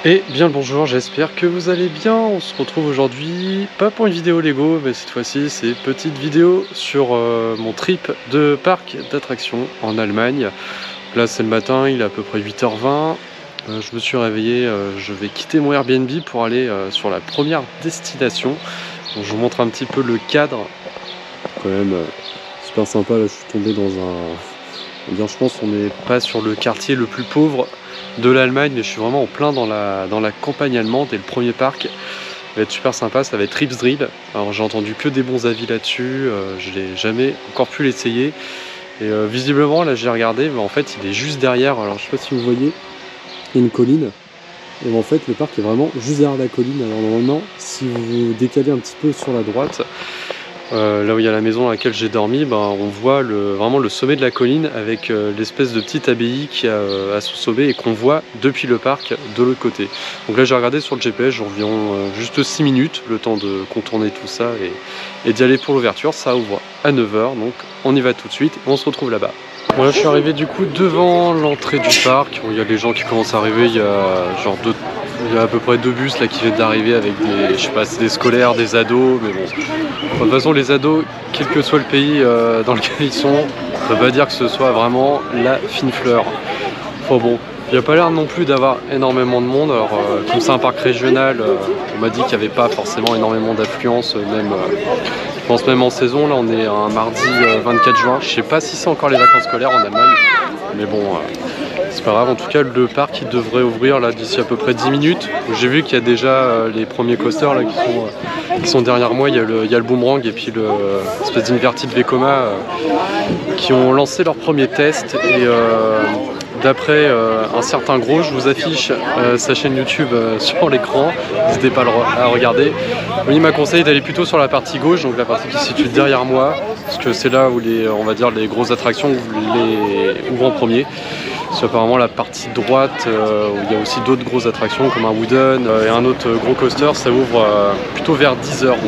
Et bien le bonjour, j'espère que vous allez bien. On se retrouve aujourd'hui, pas pour une vidéo Lego, mais cette fois-ci c'est une petite vidéo sur mon trip de parc d'attractions en Allemagne. Là c'est le matin, il est à peu près 8h20. Je me suis réveillé, je vais quitter mon Airbnb pour aller sur la première destination. Donc, je vous montre un petit peu le cadre. Quand même super sympa, là je suis tombé dans un... je pense qu'on n'est pas sur le quartier le plus pauvre de l'Allemagne, mais je suis vraiment en plein dans la campagne allemande et le premier parc va être super sympa, ça va être Tripsdrill. Alors j'ai entendu que des bons avis là-dessus, je l'ai jamais encore pu l'essayer et visiblement là j'ai regardé, mais en fait il est juste derrière, alors je sais pas si vous voyez, il y a une colline et en fait le parc est vraiment juste derrière la colline. Alors normalement si vous vous décalez un petit peu sur la droite, là où il y a la maison dans laquelle j'ai dormi, on voit vraiment le sommet de la colline avec l'espèce de petite abbaye qui a à son sommet et qu'on voit depuis le parc de l'autre côté. Donc là j'ai regardé sur le GPS, j'ai environ juste 6 minutes, le temps de contourner tout ça et d'y aller pour l'ouverture. Ça ouvre à 9h, donc on y va tout de suite et on se retrouve là-bas. Voilà, je suis arrivé du coup devant l'entrée du parc. Il y a les gens qui commencent à arriver, il y a à peu près 2 bus là qui viennent d'arriver avec des, je sais pas, c'est des scolaires, des ados, mais bon. De toute façon, les ados, quel que soit le pays dans lequel ils sont, ça ne veut pas dire que ce soit vraiment la fine fleur. Enfin bon, il n'y a pas l'air non plus d'avoir énormément de monde. Alors, comme c'est un parc régional, on m'a dit qu'il n'y avait pas forcément énormément d'affluence, même, je pense même en saison. Là, on est un mardi 24 juin. Je ne sais pas si c'est encore les vacances scolaires en Allemagne, mais bon. C'est pas grave, en tout cas le parc il devrait ouvrir là d'ici à peu près 10 minutes. J'ai vu qu'il y a déjà les premiers coasters là, qui sont derrière moi. Il y a le boomerang et puis l'espèce d'inverted Vekoma qui ont lancé leur premier test. Et d'après un certain gros, je vous affiche sa chaîne YouTube sur l'écran, n'hésitez pas à regarder. Oui, il m'a conseillé d'aller plutôt sur la partie gauche, donc la partie qui se situe derrière moi, parce que c'est là où on va dire les grosses attractions ouvrent en premier. C'est apparemment la partie droite où il y a aussi d'autres grosses attractions comme un Wooden et un autre gros coaster, ça ouvre plutôt vers 10h. Donc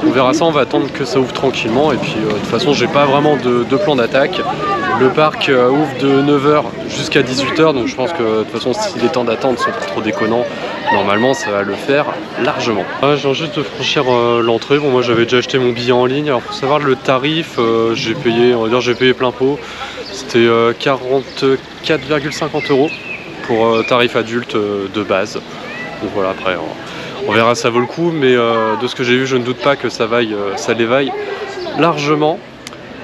on verra ça, on va attendre que ça ouvre tranquillement et puis de toute façon j'ai pas vraiment de plan d'attaque. Le parc ouvre de 9h jusqu'à 18h, donc je pense que de toute façon si les temps d'attente sont pas trop déconnants, normalement ça va le faire largement. Je viens juste de franchir l'entrée. Bon, moi j'avais déjà acheté mon billet en ligne, alors pour savoir le tarif, j'ai payé plein pot. C'était 44,50 € pour tarif adulte de base. Donc voilà, après on verra, ça vaut le coup, mais de ce que j'ai vu, je ne doute pas que ça les vaille largement.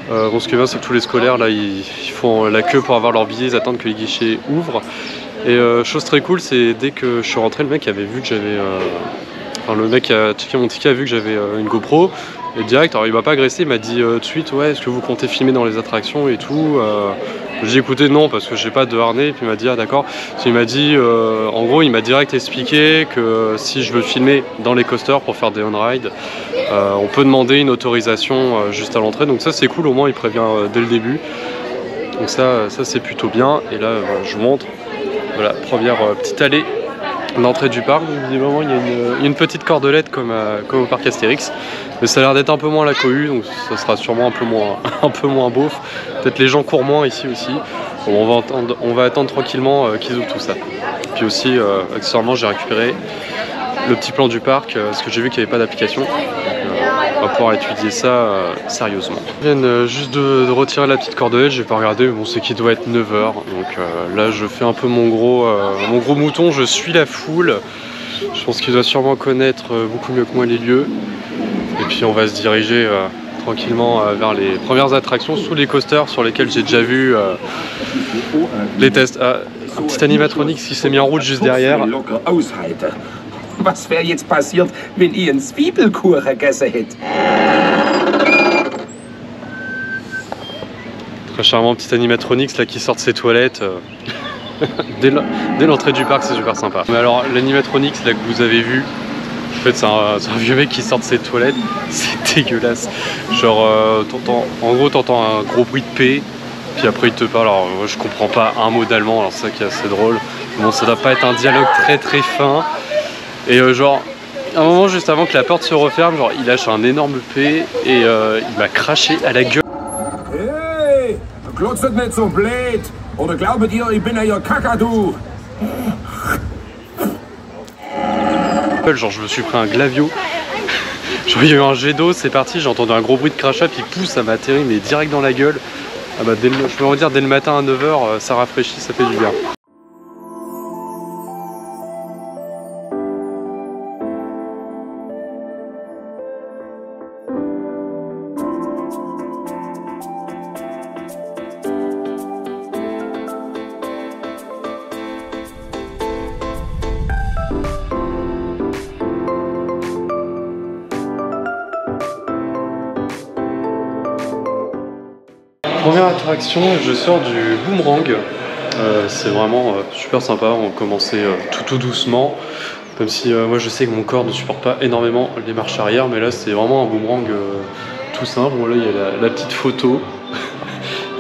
Bon, ce qui est bien, c'est que tous les scolaires là, ils font la queue pour avoir leur billet, ils attendent que les guichets ouvrent. Et chose très cool, c'est dès que je suis rentré, le mec avait vu que j'avais, le mec qui a checké mon ticket a vu que j'avais une GoPro. Et direct, alors il m'a pas agressé, il m'a dit tout de suite, ouais, est-ce que vous comptez filmer dans les attractions et tout. J'ai dit écoutez non, parce que j'ai pas de harnais. Et puis il m'a dit ah d'accord. Il m'a dit, en gros, il m'a direct expliqué que si je veux filmer dans les coasters pour faire des on-ride, on peut demander une autorisation juste à l'entrée. Donc ça c'est cool, au moins il prévient dès le début. Donc ça c'est plutôt bien. Et là je vous montre, voilà, première petite allée l'entrée du parc. Donc visiblement il y a une petite cordelette comme au parc Astérix, mais ça a l'air d'être un peu moins la cohue, donc ça sera sûrement un peu moins beauf. Peut-être les gens courent moins ici aussi. Bon, on va attendre tranquillement qu'ils ouvrent tout ça. Puis aussi accessoirement j'ai récupéré le petit plan du parc parce que j'ai vu qu'il n'y avait pas d'application. On va pouvoir étudier ça sérieusement. Je viens juste de retirer la petite cordelette, j'ai pas regardé, mais bon c'est qu'il doit être 9h. Donc là je fais un peu mon gros mouton, je suis la foule. Je pense qu'il doit sûrement connaître beaucoup mieux que moi les lieux. Et puis on va se diriger tranquillement vers les premières attractions sous les coasters sur lesquels j'ai déjà vu les tests. Un petit animatronique qui s'est mis en route juste derrière. Was wäre jetzt passiert, wenn ihr einen Zwiebelkuchen gegessen hättet? Très charmant petit animatronics là qui sort de ses toilettes. Dès l'entrée du parc, c'est super sympa. Mais alors l'animatronics là que vous avez vu, en fait c'est un vieux mec qui sort de ses toilettes, c'est dégueulasse. Genre en gros t'entends un gros bruit de paix, puis après il te parle. Alors moi je comprends pas un mot d'allemand, alors c'est ça qui est assez drôle. Bon, ça doit pas être un dialogue très fin. Et genre, un moment juste avant que la porte se referme, genre il lâche un énorme P et il m'a craché à la gueule. Hey, glotzet nicht so blöd, oder glaubet ihr, ich bin euer Kakadu? Genre je me suis pris un glavio. Genre il y a eu un jet d'eau, c'est parti, j'ai entendu un gros bruit de crachat, puis pousse, ça m'a atterri mais direct dans la gueule. Ah bah je peux en dire dès le matin à 9 h, ça rafraîchit, ça fait du bien. Première attraction, je sors du boomerang. C'est vraiment super sympa, on commençait tout doucement. Même si moi je sais que mon corps ne supporte pas énormément les marches arrière, mais là c'est vraiment un boomerang tout simple. Bon, là il y a la petite photo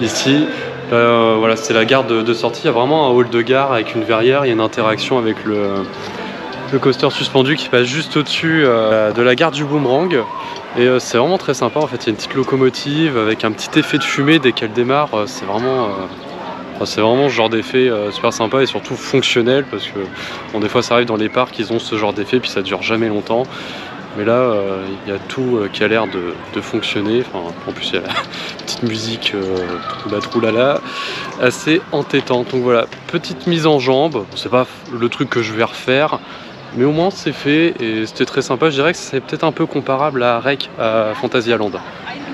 ici. Voilà, c'est la gare de sortie. Il y a vraiment un hall de gare avec une verrière. Il y a une interaction avec le coaster suspendu qui passe juste au-dessus de la gare du boomerang. Et c'est vraiment très sympa. En fait, il y a une petite locomotive avec un petit effet de fumée dès qu'elle démarre. C'est vraiment ce genre d'effet super sympa et surtout fonctionnel, parce que bon, des fois ça arrive dans les parcs, ils ont ce genre d'effet puis ça dure jamais longtemps. Mais là, il y a tout qui a l'air de fonctionner. Enfin, en plus, il y a la petite musique troulala, assez entêtante. Donc voilà, petite mise en jambe. C'est pas le truc que je vais refaire, mais au moins c'est fait et c'était très sympa. Je dirais que c'est peut-être un peu comparable à Rec à Fantasyland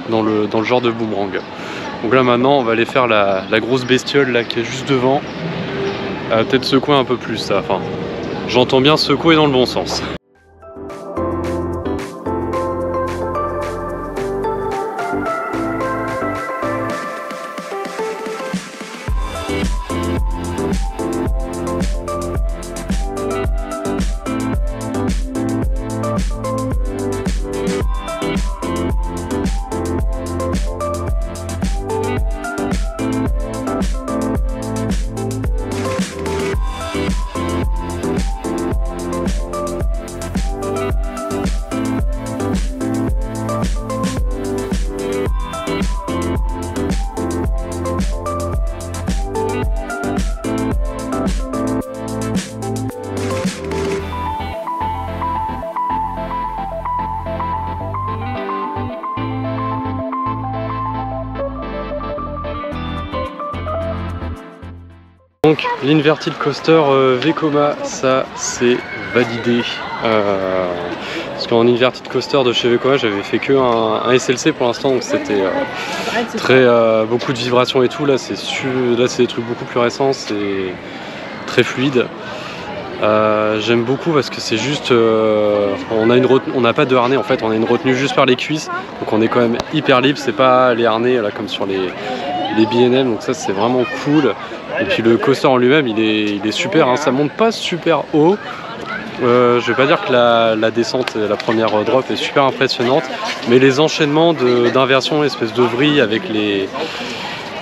dans le genre de boomerang. Donc là maintenant on va aller faire la grosse bestiole là qui est juste devant. Peut-être secouer un peu plus ça. Enfin, j'entends bien secouer dans le bon sens. Donc l'inverted coaster Vekoma, ça c'est validé. Parce qu'en inverted coaster de chez Vekoma, j'avais fait que un SLC pour l'instant, donc c'était beaucoup de vibrations et tout. Là c'est des trucs beaucoup plus récents, c'est très fluide. J'aime beaucoup parce que c'est juste, on n'a pas de harnais en fait, on a une retenue juste par les cuisses, donc on est quand même hyper libre. C'est pas les harnais là comme sur les BNM, donc ça c'est vraiment cool. Et puis le coaster en lui-même il est super, hein. Ça monte pas super haut. Je vais pas dire que la descente, la première drop est super impressionnante, mais les enchaînements d'inversion, espèce de vrille avec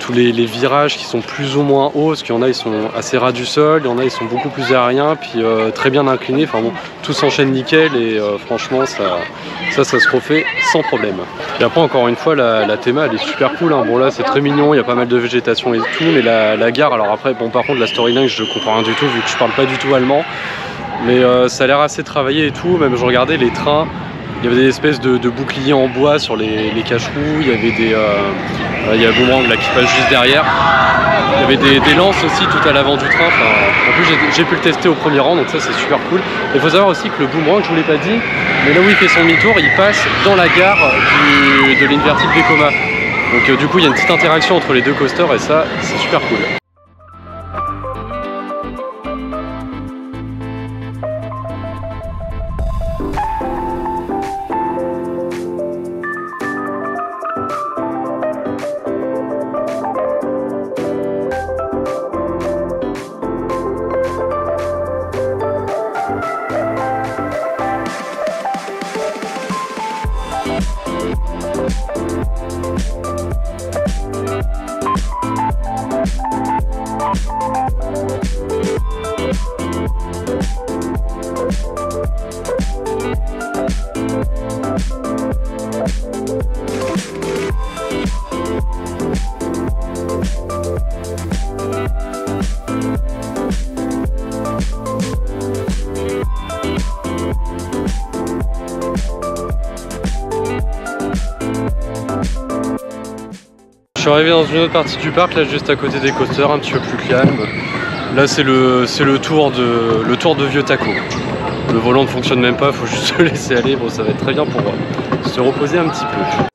tous les virages qui sont plus ou moins hauts, parce qu'il y en a ils sont assez ras du sol, il y en a ils sont beaucoup plus aériens, puis très bien inclinés. Enfin bon, tout s'enchaîne nickel et franchement ça se refait sans problème. Et après encore une fois la théma elle est super cool, hein. Bon là c'est très mignon, il y a pas mal de végétation et tout, mais la gare, alors après bon par contre la storyline je comprends rien du tout vu que je parle pas du tout allemand, mais ça a l'air assez travaillé et tout. Même je regardais les trains, il y avait des espèces de boucliers en bois sur les cache-roues, il y avait il y a le boomerang là qui passe juste derrière, il y avait des lances aussi tout à l'avant du train. Enfin, en plus j'ai pu le tester au premier rang, donc ça c'est super cool. Il faut savoir aussi que le boomerang, je vous l'ai pas dit, mais là où il fait son demi-tour, il passe dans la gare de l'inverted Vekoma. Donc du coup il y a une petite interaction entre les deux coasters et ça c'est super cool. suis arrivé dans une autre partie du parc, là juste à côté des coasters, un petit peu plus calme. Là c'est le tour de Vieux Taco. Le volant ne fonctionne même pas, faut juste se laisser aller. Bon, ça va être très bien pour se reposer un petit peu.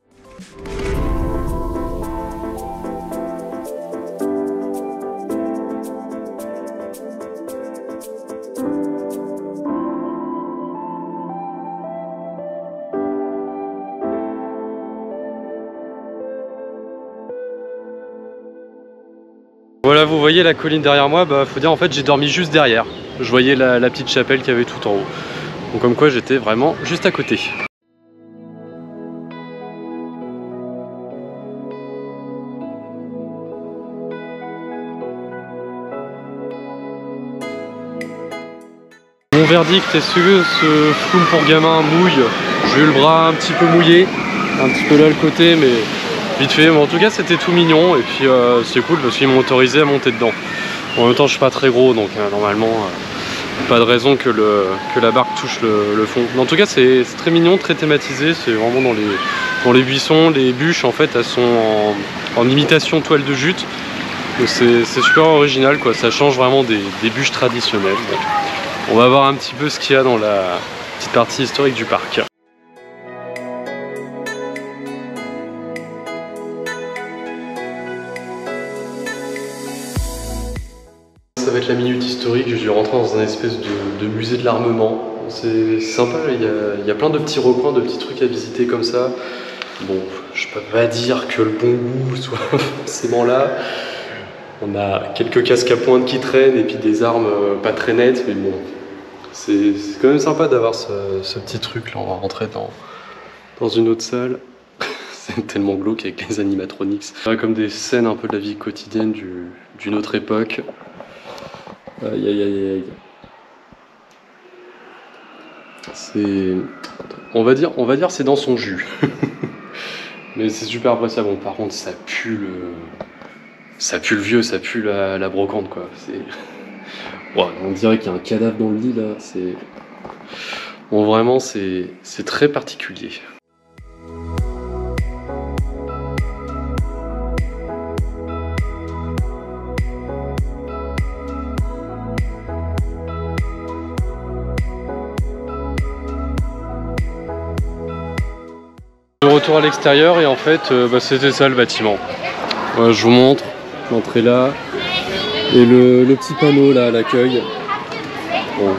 Voilà, vous voyez la colline derrière moi, bah faut dire en fait j'ai dormi juste derrière. Je voyais la petite chapelle qu'il y avait tout en haut. Donc comme quoi j'étais vraiment juste à côté. Mon verdict, est-ce que ce Flume pour gamin mouille? J'ai eu le bras un petit peu mouillé, un petit peu là le côté, mais vite fait. Mais en tout cas c'était tout mignon et puis c'est cool parce qu'ils m'ont autorisé à monter dedans. En même temps je suis pas très gros donc normalement pas de raison que la barque touche le fond. Mais en tout cas c'est très mignon, très thématisé, c'est vraiment dans les buissons, les bûches en fait elles sont en imitation toile de jute. Donc c'est super original quoi, ça change vraiment des bûches traditionnelles. On va voir un petit peu ce qu'il y a dans la petite partie historique du parc. Ça va être la minute historique, je vais rentrer dans un espèce de musée de l'armement. C'est sympa, il y a plein de petits recoins, de petits trucs à visiter comme ça. Bon, je peux pas dire que le bon goût soit forcément là. On a quelques casques à pointe qui traînent et puis des armes pas très nettes, mais bon, c'est quand même sympa d'avoir ce petit truc là. On va rentrer dans une autre salle. C'est tellement glauque avec les animatronics. Comme des scènes un peu de la vie quotidienne d'une autre époque. Aïe aïe aïe aïe. C'est... On va dire c'est dans son jus. Mais c'est super appréciable. Bon, par contre ça pue le vieux, ça pue la brocante quoi. Ouais, on dirait qu'il y a un cadavre dans le lit là. Bon, vraiment c'est très particulier. De retour à l'extérieur et en fait c'était ça le bâtiment. Ouais, je vous montre l'entrée là et le petit panneau là à l'accueil. Bon.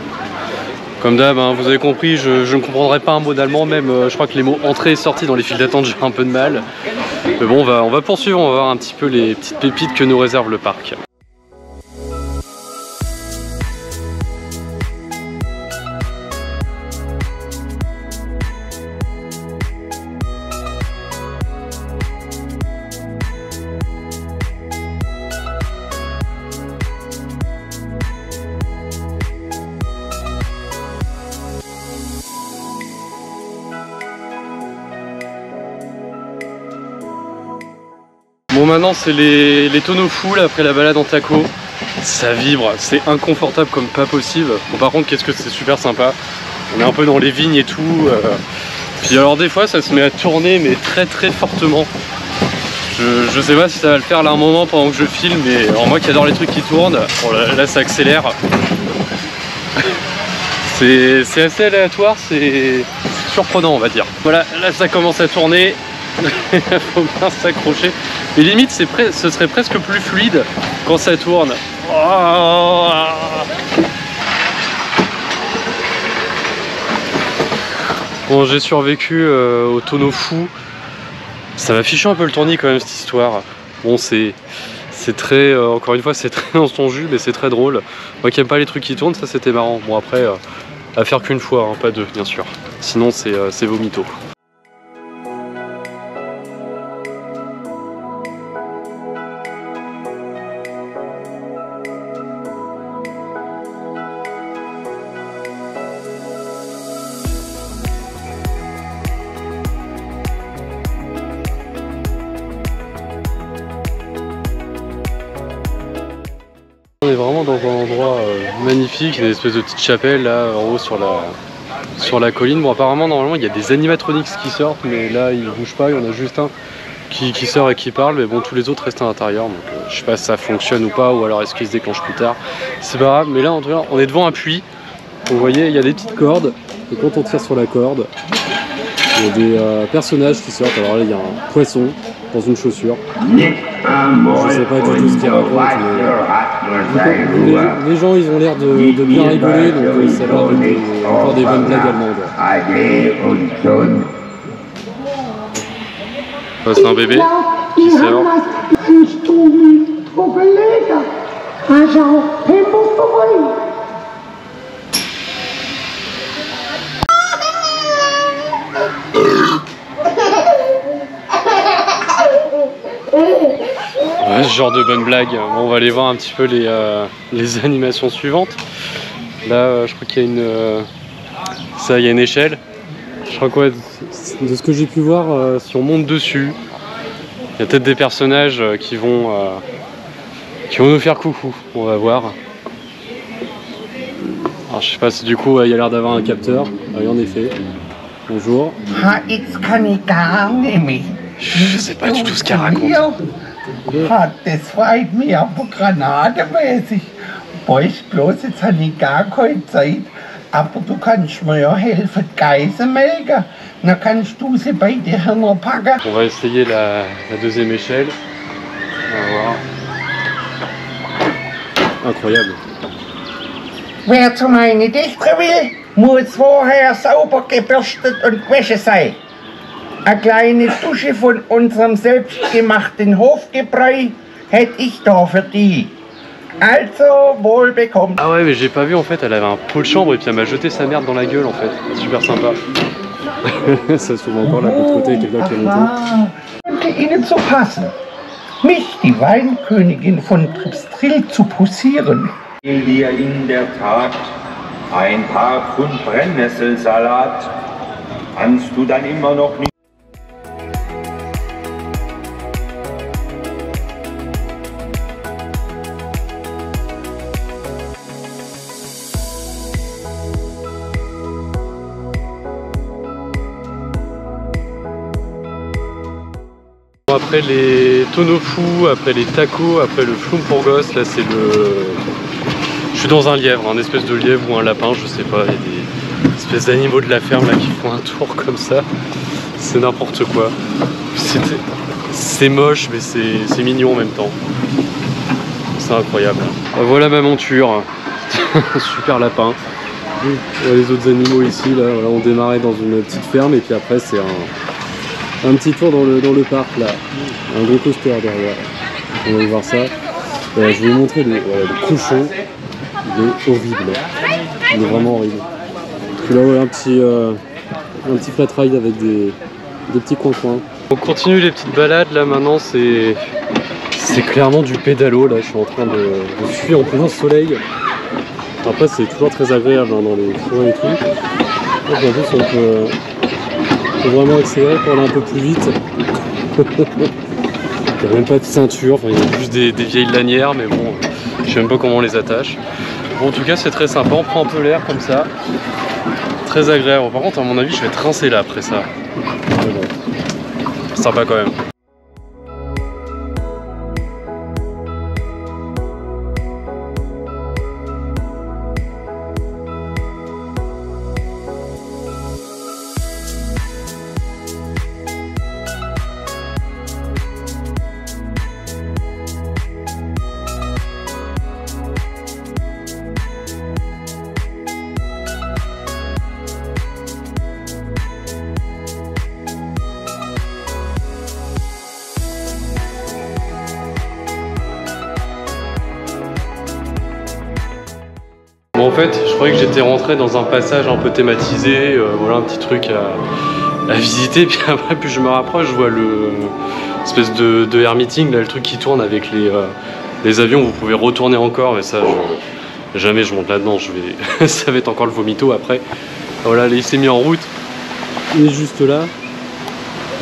Comme d'hab, hein, vous avez compris, je ne comprendrai pas un mot d'allemand, même je crois que les mots entrée et sortie dans les files d'attente j'ai un peu de mal. Mais bon, on va poursuivre, on va voir un petit peu les petites pépites que nous réserve le parc. Bon, maintenant c'est les tonneaux full après la balade en taco. Ça vibre, c'est inconfortable comme pas possible. Bon, par contre qu'est-ce que c'est super sympa. On est un peu dans les vignes et tout. Puis alors des fois ça se met à tourner mais très très fortement. Je sais pas si ça va le faire là un moment pendant que je filme, mais alors moi qui adore les trucs qui tournent, bon, là ça accélère. C'est assez aléatoire, c'est surprenant on va dire. Voilà, là ça commence à tourner. Il faut bien s'accrocher. Et limite ce serait presque plus fluide quand ça tourne. Oh. Bon, j'ai survécu au tonneau fou. Ça m'a fiché un peu le tournis quand même cette histoire. Bon, c'est très, encore une fois c'est très dans son jus, mais c'est très drôle. Moi qui aime pas les trucs qui tournent, ça c'était marrant. Bon après, à faire qu'une fois, hein, pas deux bien sûr. Sinon c'est vomito. On est vraiment dans un endroit magnifique, une espèce de petite chapelle là en haut sur la colline. Bon apparemment normalement il y a des animatronics qui sortent, mais là ils bougent pas, il y en a juste un qui sort et qui parle, mais bon, tous les autres restent à l'intérieur, donc je sais pas si ça fonctionne ou pas, ou alors est-ce qu'il se déclenche plus tard, c'est pas grave. Mais là en tout cas on est devant un puits, vous voyez il y a des petites cordes, et quand on tire sur la corde, il y a des personnages qui sortent. Alors là il y a un poisson dans une chaussure, je sais pas du tout ce qu'il raconte, mais les gens ils ont l'air de bien rigoler, donc ça va être encore des bonnes blagues allemandes. C'est un bébé qui sort. Ouais, ce genre de bonne blague. Bon, on va aller voir un petit peu les animations suivantes. Là, je crois qu'il y a il y a une échelle. Je crois que de ce que j'ai pu voir, si on monte dessus, il y a peut-être des personnages qui vont nous faire coucou. On va voir. Alors je sais pas si du coup il y a l'air d'avoir un capteur. Oui, en effet. Bonjour. Je sais pas du tout ce qu'elle raconte. Das freut mich aber granatenmäßig. Weißt bloß, jetzt habe ich gar keine Zeit. Aber du kannst mir ja helfen, die Geißen melken. Dann kannst du sie bei dir packen. On va essayer la deuxième échelle. On va voir. Incroyable. Wer zu meinen Dichter will, muss vorher sauber gebürstet und gewaschen sein. Eine kleine Dusche von unserem selbstgemachten Hofgebräu hätte ich da für die. Also, wohl bekommen. Ah ouais, mais j'ai pas vu en fait, elle avait un pot de chambre et puis elle m'a jeté sa merde dans la gueule en fait. Super sympa. Ça se trouve encore là de l'autre côté avec quelqu'un qui est monté. Könnte Ihnen so passen, mich, die Weinkönigin von Tripstrill, zu posieren. Dir in der Tat ein paar Pfund Brennnesselsalat. Kannst du dann immer noch nicht. Après les tonofu, après les tacos, après le Flumpurgos, là c'est je suis dans un lièvre, un espèce de lièvre ou un lapin, je sais pas, il y a des espèces d'animaux de la ferme là qui font un tour comme ça. C'est n'importe quoi. C'est moche mais c'est mignon en même temps. C'est incroyable. Voilà ma monture. Super lapin. Les autres animaux ici, là, voilà, on démarrait dans une petite ferme et puis après c'est un petit tour dans le parc là, un gros coaster derrière. On va aller voir ça. Je vais vous montrer le cochon. Il est horrible. Il est vraiment horrible. Puis là ouais, un petit flat ride avec des petits coins-coins. On continue les petites balades là maintenant, c'est clairement du pédalo là. Je suis en train de suivre en plein soleil. Après c'est toujours très agréable hein, dans les forêts et tout. Donc, en plus on peut vraiment accélérer pour aller un peu plus vite. Il n'y a même pas de ceinture, enfin, il y a juste des vieilles lanières, mais bon, je sais même pas comment on les attache. Bon, en tout cas, c'est très sympa, on prend un peu l'air comme ça. Très agréable. Par contre, à mon avis, je vais être rincé là après ça. Bon. Sympa quand même. Bon, en fait, je croyais que j'étais rentré dans un passage un peu thématisé, voilà un petit truc à visiter, puis après plus je me rapproche, je vois le espèce de air meeting, là, le truc qui tourne avec les avions, vous pouvez retourner encore, mais ça, jamais je monte là-dedans, ça va être encore le vomito après. Voilà, il s'est mis en route, il est juste là,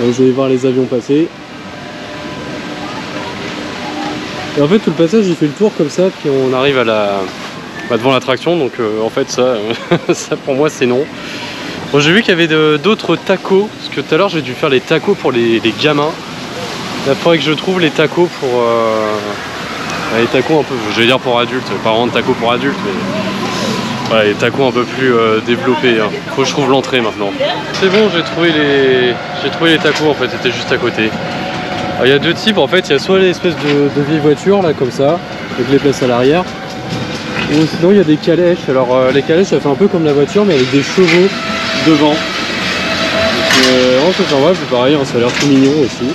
je vais voir les avions passer. Et en fait, tout le passage, il fait le tour comme ça, puis on arrive devant l'attraction, donc en fait ça, ça pour moi c'est non. Bon, j'ai vu qu'il y avait d'autres tacos, parce que tout à l'heure j'ai dû faire les tacos pour les gamins. il faudrait que je trouve les tacos pour... les tacos un peu, je vais dire pour adultes, pas vraiment de tacos pour adultes, mais... Voilà, les tacos un peu plus développés. Hein. Faut que je trouve l'entrée maintenant. C'est bon, j'ai trouvé les tacos en fait, c'était juste à côté. Il y a deux types en fait, il y a soit l'espèce de vieille voiture là comme ça, avec les places à l'arrière, ou sinon il y a des calèches. Alors les calèches ça fait un peu comme la voiture mais avec des chevaux devant. Donc c'est sympa, c'est pareil, hein, ça a l'air tout mignon aussi.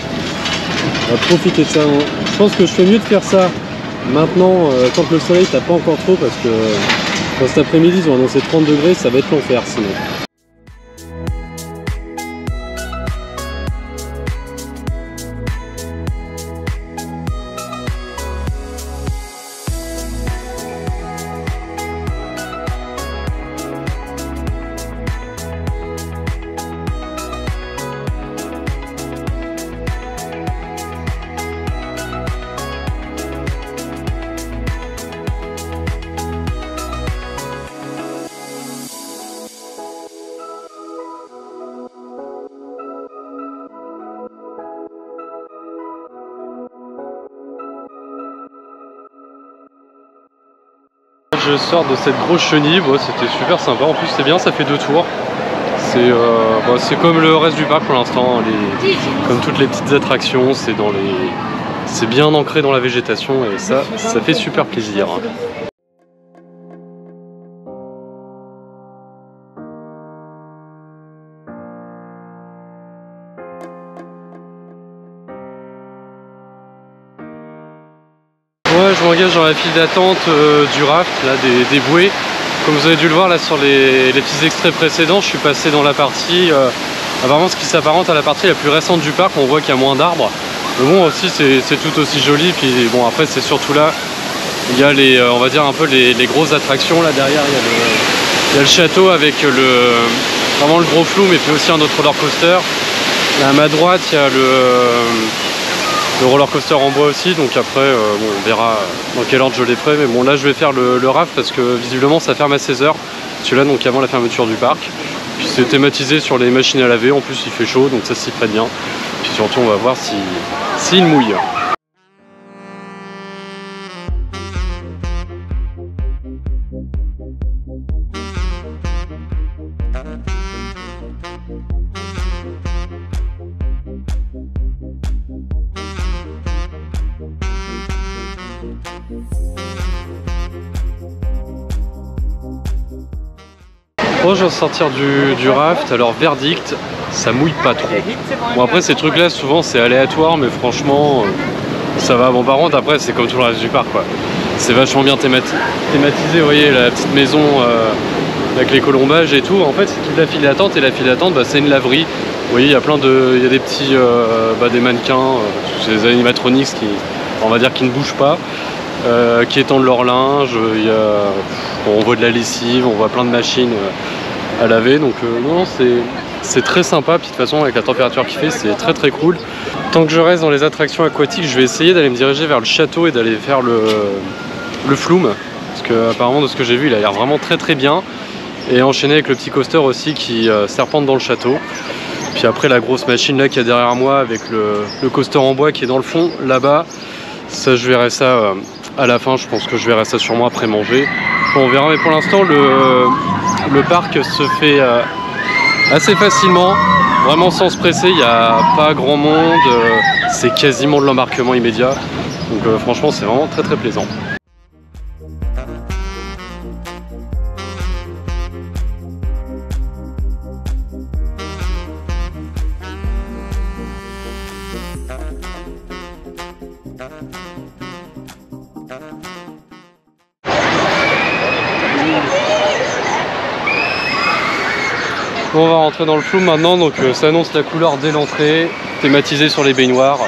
On va profiter de ça. Hein. Je pense que je fais mieux de faire ça maintenant quand le soleil tape pas encore trop parce que cet après-midi ils ont annoncé 30 degrés, ça va être l'enfer sinon. Je sors de cette grosse chenille, bon, c'était super sympa, en plus c'est bien, ça fait 2 tours. C'est comme le reste du parc pour l'instant, comme toutes les petites attractions, c'est bien ancré dans la végétation et ça fait super plaisir. Je m'engage dans la file d'attente du raft, là, des bouées. Comme vous avez dû le voir là sur les petits extraits précédents, je suis passé dans la partie, vraiment ce qui s'apparente à la partie la plus récente du parc. On voit qu'il y a moins d'arbres. Mais bon, aussi c'est tout aussi joli. Puis bon, après c'est surtout là, il y a on va dire un peu les grosses attractions. Là derrière, il y a le château avec vraiment le gros flou, mais puis aussi un autre roller coaster. Là, à ma droite, il y a le roller coaster en bois aussi, donc après bon, on verra dans quel ordre je les ferai, mais bon là je vais faire le raft parce que visiblement ça ferme à 16 h, celui-là donc avant la fermeture du parc, puis c'est thématisé sur les machines à laver, en plus il fait chaud donc ça s'y prête bien, puis surtout on va voir s'il mouille. Bon, je viens de sortir du raft, alors verdict, ça mouille pas trop. Bon après ces trucs là souvent c'est aléatoire mais franchement ça va. Bon par contre après c'est comme tout le reste du parc quoi. C'est vachement bien thématisé, vous voyez la petite maison avec les colombages et tout. En fait c'est toute la file d'attente et la file d'attente c'est une laverie. Vous voyez il y a il y a des petits des mannequins, des animatronics qui on va dire qui ne bougent pas. Qui étendent leur linge, on voit de la lessive, on voit plein de machines à laver, donc non, c'est très sympa, puis de toute façon avec la température qu'il fait c'est très cool. Tant que je reste dans les attractions aquatiques, je vais essayer d'aller me diriger vers le château et d'aller faire le flume, parce que apparemment de ce que j'ai vu il a l'air vraiment très bien, et enchaîner avec le petit coaster aussi qui serpente dans le château. Puis après la grosse machine là qui est derrière moi avec le coaster en bois qui est dans le fond là-bas, ça je verrai ça à la fin, je pense que je verrai ça sûrement après manger. Bon, on verra, mais pour l'instant le parc se fait assez facilement, vraiment sans se presser, il n'y a pas grand monde, c'est quasiment de l'embarquement immédiat, donc franchement c'est vraiment très plaisant. Bon, on va rentrer dans le flou maintenant, donc ça annonce la couleur dès l'entrée, thématisé sur les baignoires.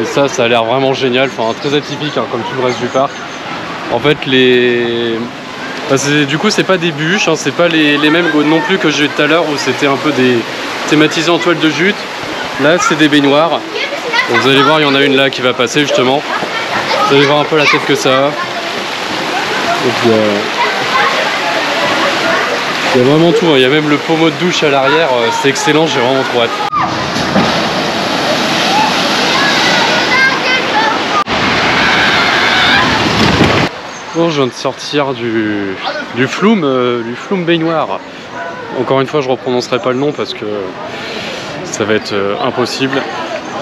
Et ça a l'air vraiment génial, enfin très atypique hein, comme tout le reste du parc. En fait du coup c'est pas des bûches, hein, c'est pas les mêmes non plus que j'ai vu tout à l'heure où c'était un peu thématisé en toile de jute. Là c'est des baignoires. Donc, vous allez voir, il y en a une là qui va passer justement. Vous allez voir un peu la tête que ça a. Et puis, il y a vraiment tout, hein. Il y a même le pommeau de douche à l'arrière, c'est excellent, j'ai vraiment trop hâte. Bon, je viens de sortir du Flume baignoire. Encore une fois, je ne reprononcerai pas le nom parce que ça va être impossible.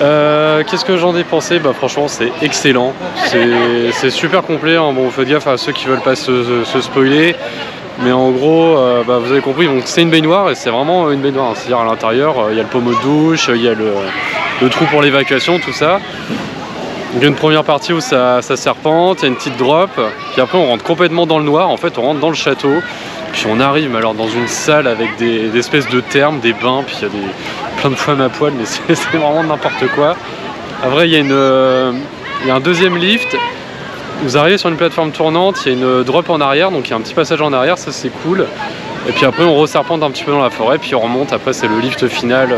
Qu'est-ce que j'en ai pensé? Bah franchement c'est excellent, c'est super complet, hein. Bon faites gaffe à ceux qui veulent pas se spoiler, mais en gros bah, vous avez compris, c'est une baignoire et c'est vraiment une baignoire, c'est-à-dire à l'intérieur il y a le pommeau de douche, il y a le trou pour l'évacuation, tout ça. Donc il y a une première partie où ça serpente, il y a une petite drop, puis après on rentre complètement dans le noir, en fait on rentre dans le château, puis on arrive alors dans une salle avec des espèces de thermes, des bains, puis il y a plein de femmes à poil, mais c'est vraiment n'importe quoi. Après il y a un deuxième lift, vous arrivez sur une plateforme tournante, il y a une drop en arrière, donc il y a un petit passage en arrière, ça c'est cool. Et puis après on reserpente un petit peu dans la forêt, puis on remonte, après c'est le lift final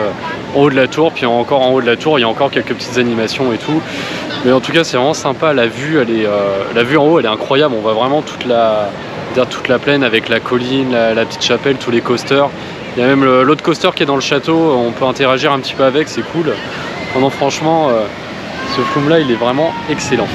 en haut de la tour, puis encore en haut de la tour il y a encore quelques petites animations et tout. Mais en tout cas c'est vraiment sympa, la vue la vue en haut elle est incroyable, on voit vraiment toute la plaine avec la colline, la petite chapelle, tous les coasters. Il y a même l'autre coaster qui est dans le château, on peut interagir un petit peu avec, c'est cool. Non, franchement, ce Flume là il est vraiment excellent.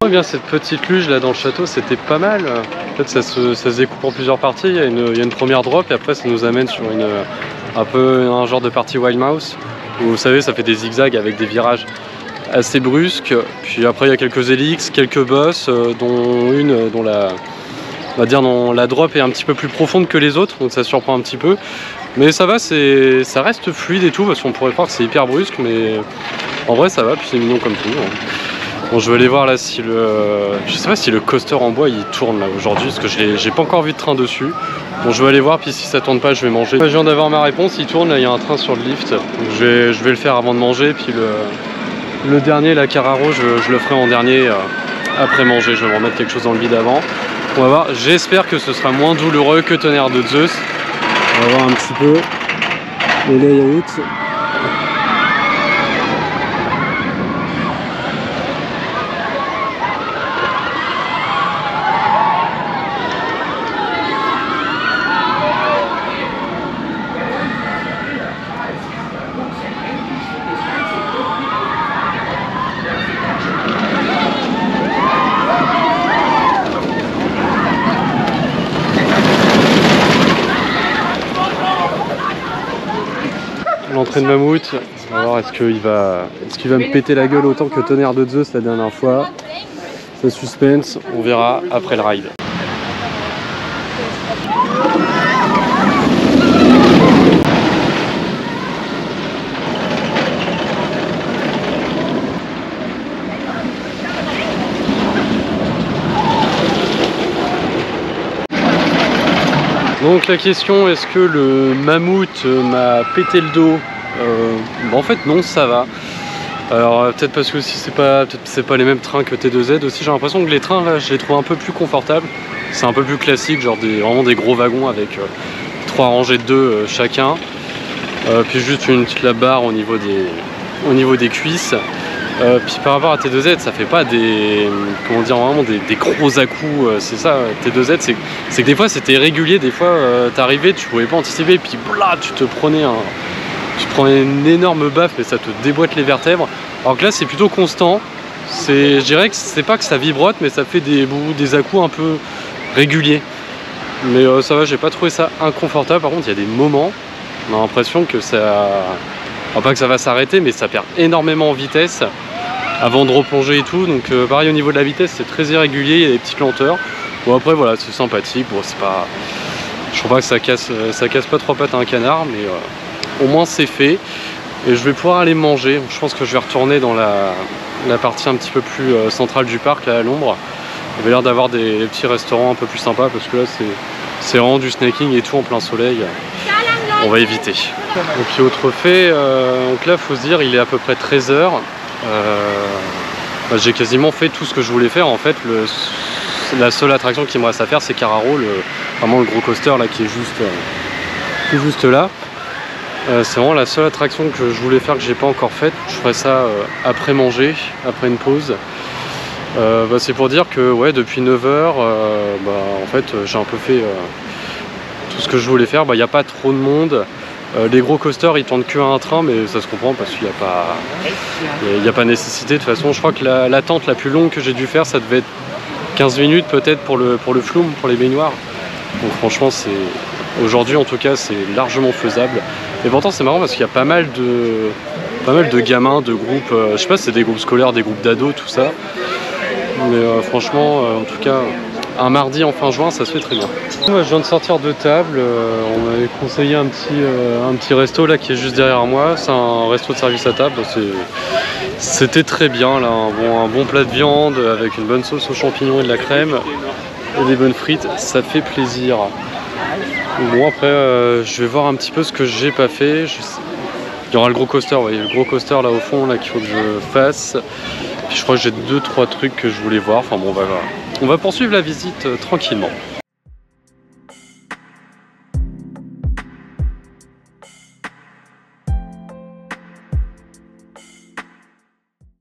Eh bien, cette petite luge là dans le château c'était pas mal. En fait ça se découpe en plusieurs parties, il y a une première drop et après ça nous amène sur un genre de partie Wild Mouse où vous savez ça fait des zigzags avec des virages assez brusques, puis après il y a quelques hélix, quelques bosses dont la drop est un petit peu plus profonde que les autres, donc ça surprend un petit peu, mais ça va, ça reste fluide et tout parce qu'on pourrait croire que c'est hyper brusque, mais en vrai ça va, puis c'est mignon comme tout, hein. Bon, je vais aller voir là si je sais pas si le coaster en bois il tourne là aujourd'hui parce que j'ai pas encore vu de train dessus. Bon, je vais aller voir, puis si ça tourne pas je vais manger. Je viens d'avoir ma réponse, il tourne, là il y a un train sur le lift, donc je vais le faire avant de manger, puis le dernier, la Carraro, je le ferai en dernier après manger, je vais me remettre quelque chose dans le bide avant. On va voir, j'espère que ce sera moins douloureux que Tonnerre de Zeus. On va voir un petit peu les layouts. L'entrée de Mammouth, on va voir est-ce qu'il va me péter la gueule autant que Tonnerre de Zeus la dernière fois. C'est suspense, on verra après le ride. Donc la question, est-ce que le mammouth m'a pété le dos? En fait non, ça va. Alors peut-être parce que aussi c'est pas les mêmes trains que T2Z aussi, j'ai l'impression que les trains là je les trouve un peu plus confortables. C'est un peu plus classique, genre vraiment des gros wagons avec 3 rangées de 2 chacun. Puis juste une petite barre au niveau des cuisses. Puis par rapport à T2Z, ça fait pas vraiment des gros à-coups, c'est ça, T2Z, c'est que des fois c'était irrégulier, des fois t'arrivais, tu pouvais pas anticiper, puis blah, tu prenais une énorme baffe, mais ça te déboîte les vertèbres, alors que là c'est plutôt constant, je dirais que c'est pas que ça vibrote, mais ça fait des à-coups un peu réguliers, mais ça va, j'ai pas trouvé ça inconfortable. Par contre il y a des moments, on a l'impression que pas que ça va s'arrêter, mais ça perd énormément en vitesse avant de replonger et tout, donc pareil au niveau de la vitesse c'est très irrégulier, il y a des petites lenteurs. Bon après voilà, c'est sympathique, bon c'est pas, je crois pas que ça casse pas 3 pattes à un canard, mais au moins c'est fait et je vais pouvoir aller manger. Je pense que je vais retourner dans la partie un petit peu plus centrale du parc, là à l'ombre. Il y avait l'air d'avoir des petits restaurants un peu plus sympas parce que là c'est vraiment du snacking et tout en plein soleil. On va éviter. Et puis autre fait, donc là faut se dire il est à peu près 13 h. J'ai quasiment fait tout ce que je voulais faire. En fait la seule attraction qui me reste à faire c'est Carraro, vraiment le gros coaster là qui est juste là. C'est vraiment la seule attraction que je voulais faire que j'ai pas encore faite. Je ferai ça après manger, après une pause. C'est pour dire que ouais, depuis 9h, en fait j'ai un peu fait tout ce que je voulais faire. Il n'y a pas trop de monde. Les gros coasters ils tournent que à un train, mais ça se comprend parce qu'il n'y a pas nécessité. De toute façon, je crois que l'attente la plus longue que j'ai dû faire, ça devait être 15 minutes peut-être pour le flume, pour les baignoires. Donc franchement, aujourd'hui en tout cas, c'est largement faisable. Et pourtant c'est marrant parce qu'il y a pas mal de gamins, de groupes, je sais pas si c'est des groupes scolaires, des groupes d'ados, tout ça. Mais franchement, en tout cas, un mardi en fin juin, ça se fait très bien. Moi, je viens de sortir de table, on m'avait conseillé un petit resto là qui est juste derrière moi. C'est un resto de service à table, c'était très bien là, un bon plat de viande avec une bonne sauce aux champignons et de la crème et des bonnes frites, ça fait plaisir. Bon après, je vais voir un petit peu ce que j'ai pas fait. Il y aura le gros coaster, ouais, le gros coaster là au fond là qu'il faut que je fasse. Puis je crois que j'ai 2-3 trucs que je voulais voir. Enfin bon, on va poursuivre la visite tranquillement.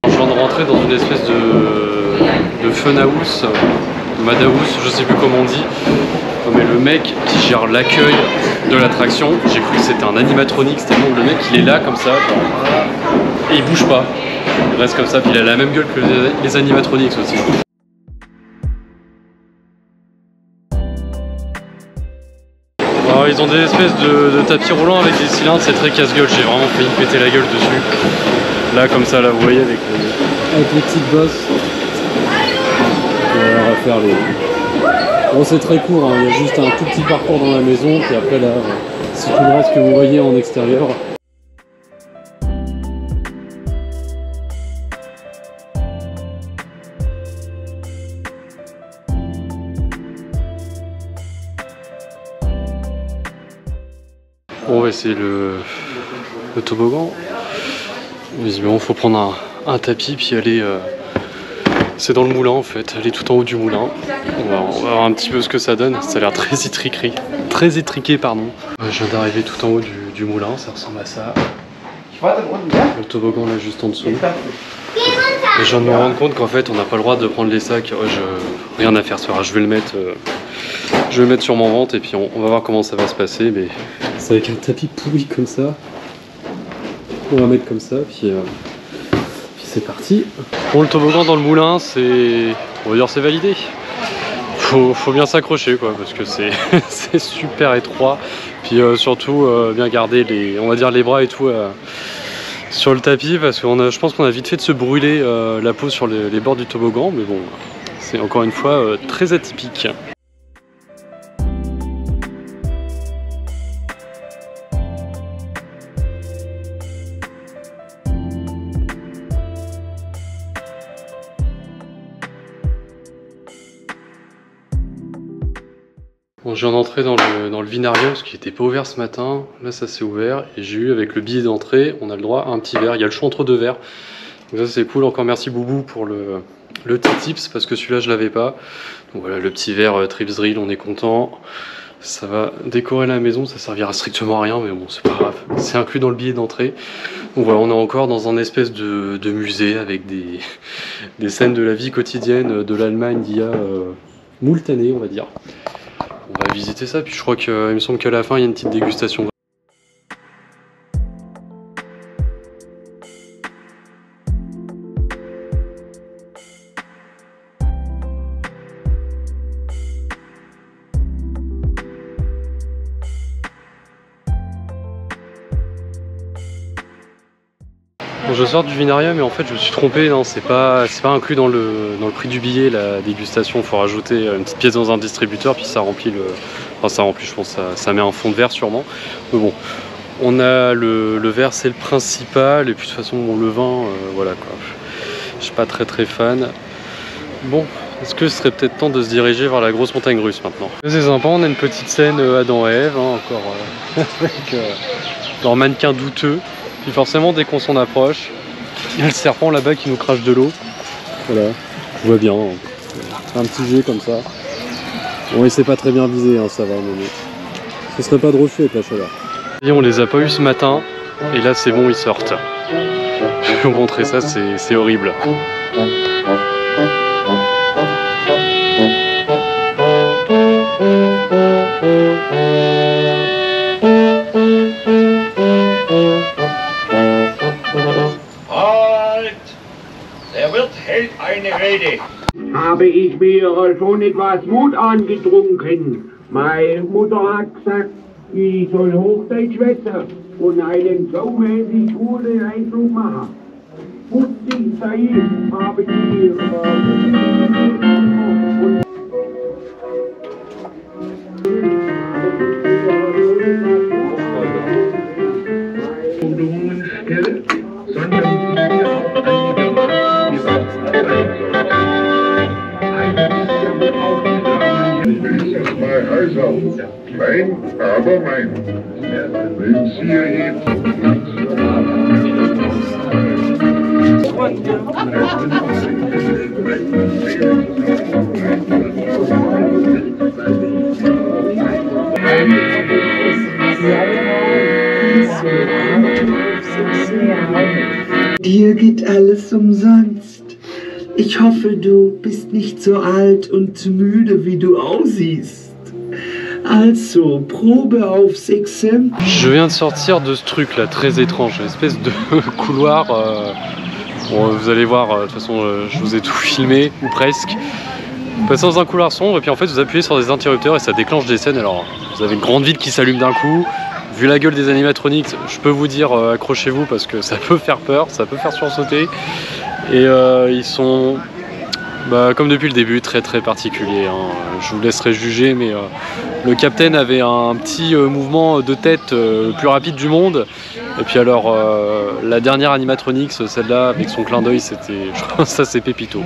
Je viens de rentrer dans une espèce de fun house, madhouse, je sais plus comment on dit. Mais le mec qui gère l'accueil de l'attraction, j'ai cru que c'était un animatronique, c'était bon, le mec il est là comme ça, et il bouge pas. Il reste comme ça, puis il a la même gueule que les animatroniques aussi. Alors ils ont des espèces de tapis roulants avec des cylindres, c'est très casse-gueule, j'ai vraiment failli péter la gueule dessus. Là comme ça, là vous voyez avec les petites bosses. On va faire les... Bon c'est très court, hein. Il y a juste un tout petit parcours dans la maison, puis après là, c'est tout le reste que vous voyez en extérieur. Bon ouais, c'est le toboggan. Visiblement il faut prendre un tapis puis aller... c'est dans le moulin en fait, aller tout en haut du moulin. On va voir un petit peu ce que ça donne. Ça a l'air très étriqué, pardon. Je viens d'arriver tout en haut du moulin, ça ressemble à ça. Le toboggan là juste en dessous. Et je viens de me rendre compte qu'en fait on n'a pas le droit de prendre les sacs. Ouais, rien à faire ce soir, je vais le mettre sur mon ventre et puis on va voir comment ça va se passer. Mais c'est avec un tapis pourri comme ça. On va mettre comme ça, puis c'est parti. Bon, le toboggan dans le moulin, on va dire c'est validé. Faut bien s'accrocher quoi, parce que c'est super étroit. Puis surtout bien garder on va dire les bras et tout sur le tapis, parce que je pense qu'on a vite fait de se brûler la peau sur les bords du toboggan, mais bon, c'est encore une fois très atypique. Bon, je viens d'entrer dans le vinarium, parce qu'il n'était pas ouvert ce matin. Là, ça s'est ouvert. Et j'ai eu, avec le billet d'entrée, on a le droit à un petit verre. Il y a le choix entre 2 verres. Donc ça, c'est cool. Encore merci Boubou pour le petit tips, parce que celui-là, je l'avais pas. Donc voilà, le petit verre Trips Drill, on est content. Ça va décorer la maison. Ça servira strictement à rien, mais bon, c'est pas grave. C'est inclus dans le billet d'entrée. Donc voilà, on est encore dans un espèce de musée avec des scènes de la vie quotidienne de l'Allemagne d'il y a moult années, on va dire. On va visiter ça, puis je crois qu'il me semble qu'à la fin il y a une petite dégustation. Bon, je sors du vinarium et en fait je me suis trompé, non, c'est pas inclus dans le prix du billet la dégustation. Il faut rajouter une petite pièce dans un distributeur, puis ça remplit enfin ça remplit, je pense, ça met un fond de verre sûrement. Mais bon, on a le verre, c'est le principal, et puis de toute façon bon, le vin, voilà quoi. Je suis pas très fan. Bon, est-ce que ce serait peut-être temps de se diriger vers la grosse montagne russe maintenant? C'est sympa, on a une petite scène Adam et Ève, hein, encore avec leur mannequin douteux. Puis forcément, dès qu'on s'en approche, il y a le serpent là-bas qui nous crache de l'eau. Voilà, tout va bien. Un petit jet comme ça. Bon, il s'est pas très bien visé, hein, ça va, mais ce serait pas de refus avec la chaleur. Et on les a pas eu ce matin, et là c'est bon, ils sortent. Je vais vous montrer ça, c'est horrible. Halt! Der Wirt hält eine Rede. Habe ich mir schon etwas Mut angetrunken. Meine Mutter hat gesagt, ich soll Hochdeutsch schwätzen und einen saumäßig guten Eindruck machen. 50 Zeit habe ich mir stelle, sondern mir auch Klein, aber mein. Wenn Sie Dir geht alles umsonst. Ich hoffe, du bist nicht so alt und müde, wie du aussiehst. Also, Probe aufs Exempel. Je viens de sortir de ce truc là, très étrange, une espèce de couloir. Bon, vous allez voir, de toute façon, je vous ai tout filmé, ou presque. Vous passez dans un couloir sombre, et puis en fait, vous appuyez sur des interrupteurs et ça déclenche des scènes. Alors, vous avez une grande ville qui s'allume d'un coup. Vu la gueule des animatronics, je peux vous dire, accrochez-vous parce que ça peut faire peur, ça peut faire sursauter. Et ils sont, comme depuis le début, très particuliers. Hein. Je vous laisserai juger, mais le capitaine avait un petit mouvement de tête le plus rapide du monde. Et puis alors, la dernière animatronics, celle-là, avec son clin d'œil, c'était, je crois, ça c'est Pépito.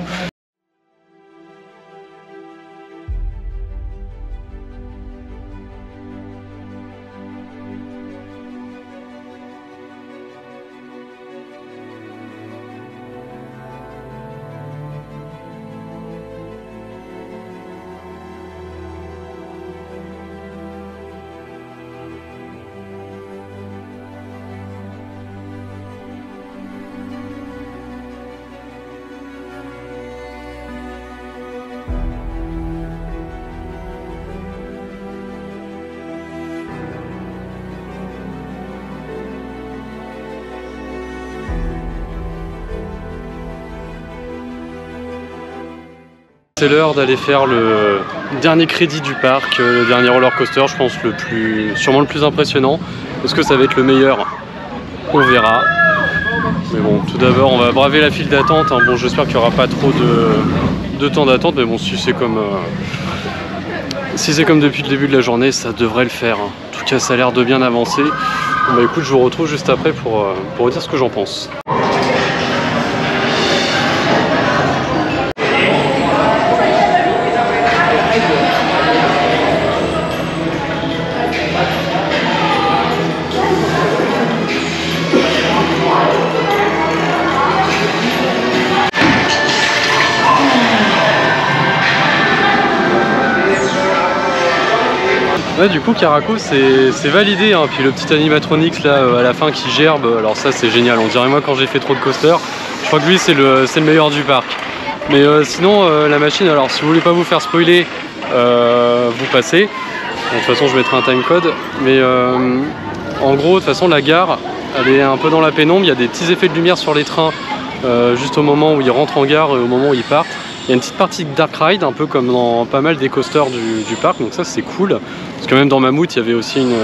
C'est l'heure d'aller faire le dernier crédit du parc, le dernier roller coaster, je pense sûrement le plus impressionnant. Est-ce que ça va être le meilleur? On verra. Mais bon, tout d'abord, on va braver la file d'attente. Hein. Bon, j'espère qu'il n'y aura pas trop de temps d'attente, mais bon, si c'est comme depuis le début de la journée, ça devrait le faire. Hein. En tout cas, ça a l'air de bien avancer. Bon, bah écoute, je vous retrouve juste après pour vous dire ce que j'en pense. Ouais, du coup Caraco c'est validé, hein. Puis le petit animatronics là à la fin qui gerbe, alors ça c'est génial, on dirait moi quand j'ai fait trop de coasters, je crois que lui c'est le meilleur du parc. Mais sinon la machine, alors si vous voulez pas vous faire spoiler, vous passez, bon, de toute façon je mettrai un timecode, mais en gros de toute façon la gare elle est un peu dans la pénombre, il y a des petits effets de lumière sur les trains juste au moment où ils rentrent en gare et au moment où ils partent. Il y a une petite partie de Dark Ride, un peu comme dans pas mal des coasters du parc, donc ça c'est cool. Parce que même dans Mammouth, il y avait aussi une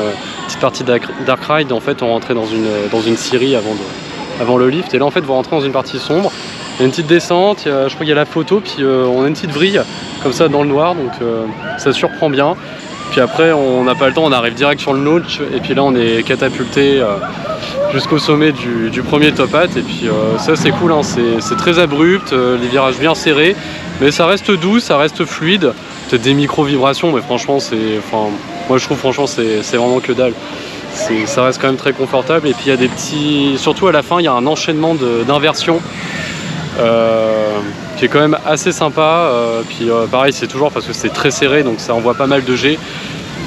petite partie de Dark Ride. En fait, on rentrait dans une scierie avant le lift. Et là, en fait, vous rentrez dans une partie sombre. Il y a une petite descente, je crois qu'il y a la photo, puis on a une petite vrille, comme ça, dans le noir. Donc ça surprend bien. Puis après, on n'a pas le temps, on arrive direct sur le notch. Et puis là, on est catapulté jusqu'au sommet du premier top hat. Et puis ça, c'est cool, hein. C'est très abrupt, les virages bien serrés. Mais ça reste doux, ça reste fluide. Peut-être des micro-vibrations, mais franchement, moi je trouve franchement c'est vraiment que dalle. Ça reste quand même très confortable. Et puis il y a des petits, surtout à la fin, il y a un enchaînement d'inversions qui est quand même assez sympa. Puis pareil, c'est toujours parce que c'est très serré, donc ça envoie pas mal de G.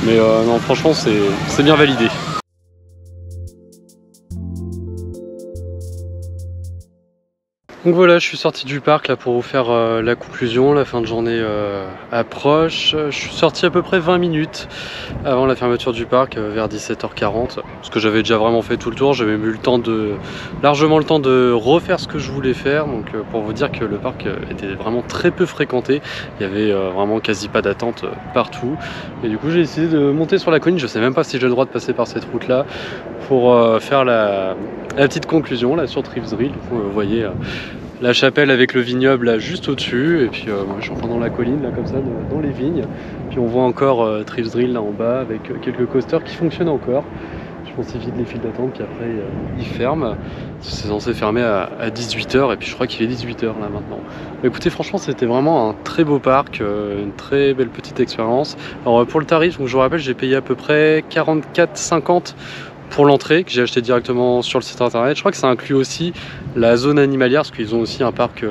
Mais non, franchement, c'est bien validé. Donc voilà, je suis sorti du parc là pour vous faire la conclusion. La fin de journée approche. Je suis sorti à peu près 20 minutes avant la fermeture du parc, vers 17h40. Parce que j'avais déjà vraiment fait tout le tour. J'avais eu le temps largement le temps de refaire ce que je voulais faire. Donc pour vous dire que le parc était vraiment très peu fréquenté. Il y avait vraiment quasi pas d'attente partout. Et du coup j'ai décidé de monter sur la colline. Je sais même pas si j'ai le droit de passer par cette route là pour faire la petite conclusion là sur Tripsdrill. Vous voyez la chapelle avec le vignoble là juste au-dessus, et puis moi je suis enfin dans la colline là comme ça, dans les vignes, puis on voit encore Tripsdrill là en bas avec quelques coasters qui fonctionnent encore. Je pense qu'ils vident les files d'attente, puis après ils ferment. C'est censé fermer à 18h, et puis je crois qu'il est 18h là maintenant. Écoutez, franchement c'était vraiment un très beau parc, une très belle petite expérience. Alors pour le tarif, donc je vous rappelle, j'ai payé à peu près 44,50 pour l'entrée, que j'ai acheté directement sur le site internet. Je crois que ça inclut aussi la zone animalière, parce qu'ils ont aussi un parc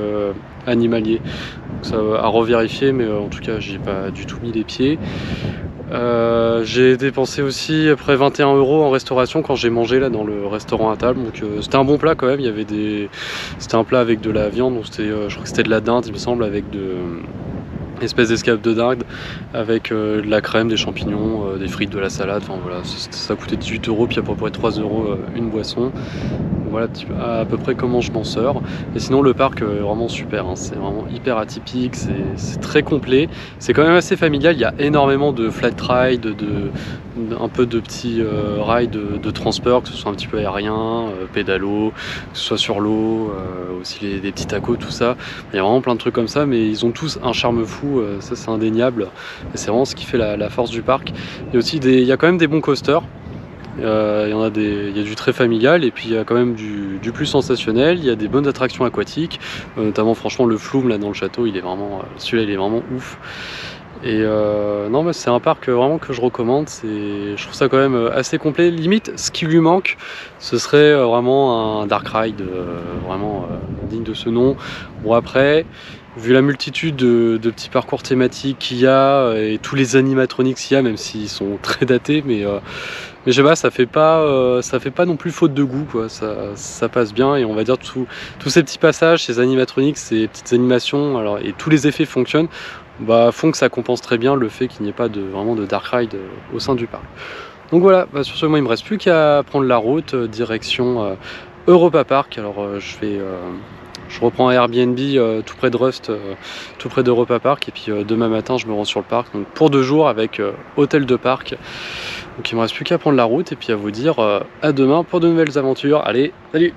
animalier. Donc ça à revérifier, mais en tout cas j'y ai pas du tout mis les pieds. J'ai dépensé aussi après 21 € en restauration quand j'ai mangé là dans le restaurant à table. Donc c'était un bon plat quand même. Il y avait c'était un plat avec de la viande, donc c'était, je crois que c'était de la dinde il me semble, avec espèce d'escape de dinde, avec de la crème, des champignons, des frites, de la salade. Enfin voilà, ça coûtait 18 €, puis à peu près 3 € une boisson. Voilà à peu près comment je m'en sors. Et sinon le parc vraiment super, hein. C'est vraiment hyper atypique, c'est très complet, c'est quand même assez familial. Il y a énormément de flat ride, un peu de petits rides de transport, que ce soit un petit peu aérien, pédalo, que ce soit sur l'eau, aussi des petits tacos, tout ça. Il y a vraiment plein de trucs comme ça, mais ils ont tous un charme fou, ça c'est indéniable, et c'est vraiment ce qui fait la force du parc. Il y a aussi il y a quand même des bons coasters. Il y a du très familial, et puis il y a quand même du plus sensationnel. Il y a des bonnes attractions aquatiques, notamment franchement le Flume là dans le château, il est vraiment, celui-là il est vraiment ouf. Et non, mais c'est un parc vraiment que je recommande. Je trouve ça quand même assez complet. Limite, ce qui lui manque, ce serait vraiment un dark ride vraiment digne de ce nom. Bon après, vu la multitude de petits parcours thématiques qu'il y a et tous les animatroniques qu'il y a, même s'ils sont très datés, mais je sais pas, ça fait pas non plus faute de goût, quoi. Ça passe bien, et on va dire tous ces petits passages, ces animatroniques, ces petites animations, alors, et tous les effets fonctionnent, font que ça compense très bien le fait qu'il n'y ait pas vraiment de dark ride au sein du parc. Donc voilà, sur ce, moi il me reste plus qu'à prendre la route direction Europa Park. Alors je reprends un Airbnb tout près de Rust, tout près d'Europa Park, et puis demain matin je me rends sur le parc, donc pour 2 jours avec hôtel de parc. Donc il me reste plus qu'à prendre la route, et puis à vous dire à demain pour de nouvelles aventures. Allez, salut!